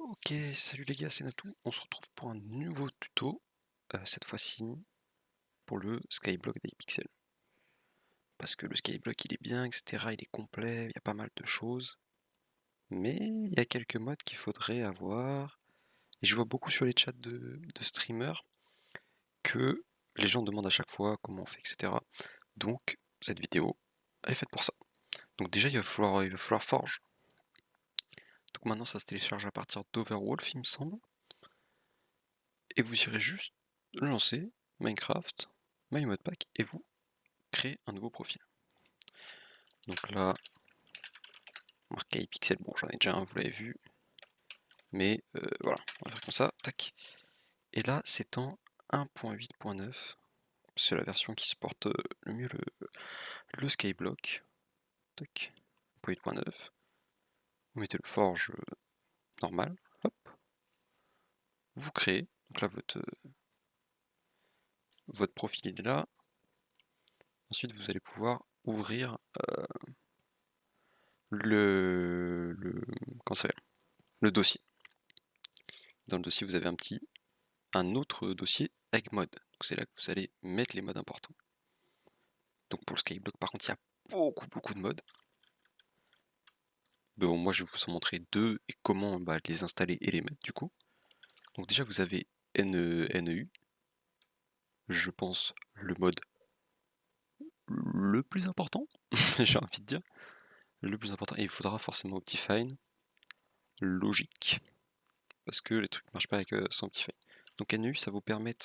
Ok, salut les gars, c'est Natou. On se retrouve pour un nouveau tuto, cette fois-ci pour le Skyblock d'Hypixel. Parce que le Skyblock il est bien, etc. Il est complet, il y a pas mal de choses. Mais il y a quelques modes qu'il faudrait avoir. Et je vois beaucoup sur les chats de streamers que les gens demandent à chaque fois comment on fait, etc. Donc cette vidéo, elle est faite pour ça. Donc déjà il va falloir Forge. Donc maintenant ça se télécharge à partir d'Overwolf il me semble. Et vous irez juste lancer Minecraft, MyModPack, et vous créez un nouveau profil. Donc là, marqué Pixel, bon j'en ai déjà un, vous l'avez vu, mais voilà, on va faire comme ça, tac. Et là c'est en 1.8.9, c'est la version qui supporte le mieux le Skyblock, tac, 1.8.9. Vous mettez le forge normal, hop, vous créez, donc là votre profil il est là. Ensuite vous allez pouvoir ouvrir comment ça s'appelle, le dossier. Dans le dossier vous avez un autre dossier avec mode. Donc c'est là que vous allez mettre les modes importants. Donc pour le Skyblock par contre il y a beaucoup de modes. Bon, moi je vais vous en montrer deux et comment les installer et les mettre du coup. Donc déjà vous avez NEU, je pense le mode le plus important, j'ai envie de dire, le plus important, et il faudra forcément Optifine, logique, parce que les trucs ne marchent pas avec sans Optifine. Donc NEU ça vous permet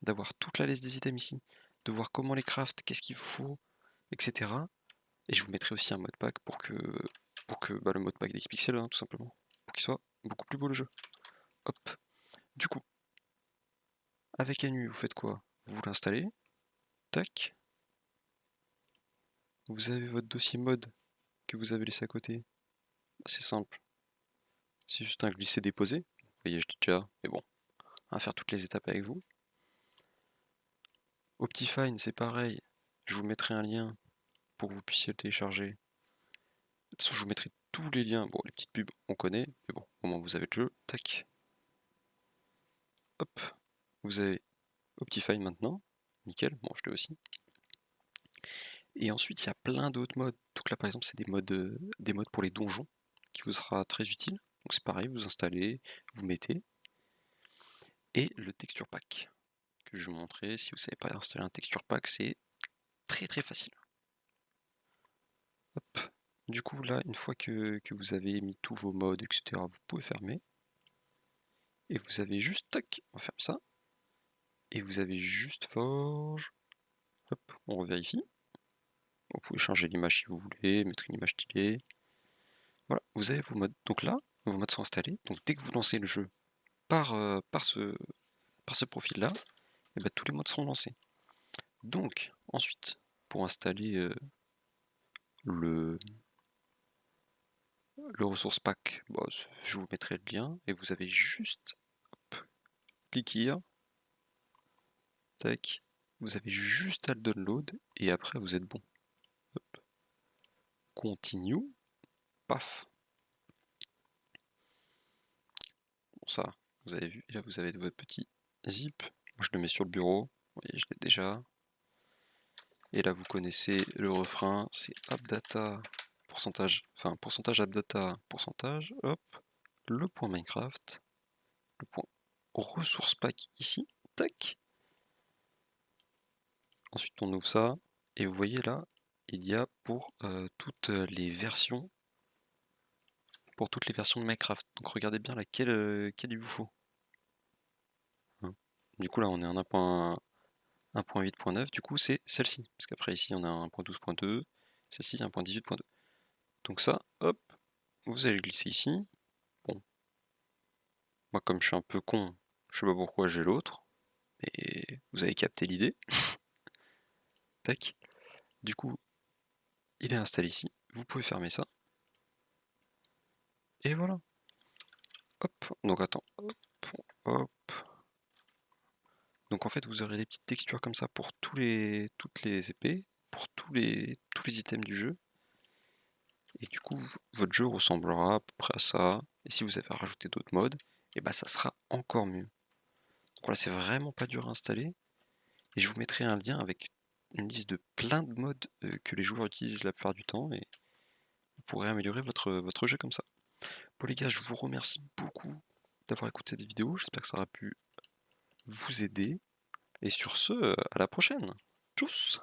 d'avoir toute la liste des items ici, de voir comment les craft, qu'est-ce qu'il vous faut, etc. Et je vous mettrai aussi un modpack pour que le modpack d'Xpixel, tout simplement, pour qu'il soit beaucoup plus beau le jeu. Hop. Du coup, avec NU, vous faites quoi? Vous l'installez, tac. Vous avez votre dossier mod que vous avez laissé à côté. C'est simple, c'est juste un glisser-déposer. Vous voyez, je l'ai déjà, mais bon, on va faire toutes les étapes avec vous. Optifine, c'est pareil, je vous mettrai un lien pour que vous puissiez le télécharger. De toute façon, je vous mettrai tous les liens. Bon, les petites pubs, on connaît, mais bon, au moins vous avez le jeu. Tac. Hop. Vous avez Optifine maintenant. Nickel. Bon, je l'ai aussi. Et ensuite, il y a plein d'autres modes. Donc là, par exemple, c'est des modes pour les donjons qui vous sera très utile. Donc c'est pareil, vous installez, vous mettez. Et le texture pack que je vais vous montrer. Si vous ne savez pas installer un texture pack, c'est très facile. Hop. Du coup, là, une fois que vous avez mis tous vos modes, etc., vous pouvez fermer. Et vous avez juste, tac, on ferme ça. Et vous avez juste Forge. Hop, on revérifie. Vous pouvez changer l'image si vous voulez, mettre une image stylée. Voilà, vous avez vos modes. Donc là, vos modes sont installés. Donc dès que vous lancez le jeu par ce profil-là, et ben, tous les modes seront lancés. Donc, ensuite, pour installer le, le ressource pack, je vous mettrai le lien et vous avez juste cliquer, tac, vous avez juste à le download et après vous êtes bon. Hop. Continue, paf. Bon ça, vous avez vu, et là vous avez votre petit zip. Moi je le mets sur le bureau, vous voyez je l'ai déjà. Et là vous connaissez le refrain, c'est appdata, pourcentage appdata, pourcentage, hop, le point Minecraft, le point ressource pack ici, tac. Ensuite on ouvre ça, et vous voyez là, il y a toutes les versions de Minecraft. Donc regardez bien laquelle il vous faut. Hein. Du coup là on est en 1.8.9, du coup c'est celle-ci. Parce qu'après ici on a 1.12.2, celle-ci 1.18.2. Donc ça, hop, vous allez glisser ici. Bon, moi comme je suis un peu con, je sais pas pourquoi j'ai l'autre. Mais vous avez capté l'idée. Tac. Du coup, il est installé ici. Vous pouvez fermer ça. Et voilà. Hop. Donc attends. Hop. Hop. Donc en fait, vous aurez des petites textures comme ça pour toutes les épées, pour tous les items du jeu. Et du coup, votre jeu ressemblera à peu près à ça. Et si vous avez à rajouter d'autres modes, et bah ça sera encore mieux. Donc voilà, c'est vraiment pas dur à installer. Et je vous mettrai un lien avec une liste de plein de modes que les joueurs utilisent la plupart du temps et vous pourrez améliorer votre jeu comme ça. Bon les gars, je vous remercie beaucoup d'avoir écouté cette vidéo. J'espère que ça aura pu vous aider. Et sur ce, à la prochaine. Tchuss!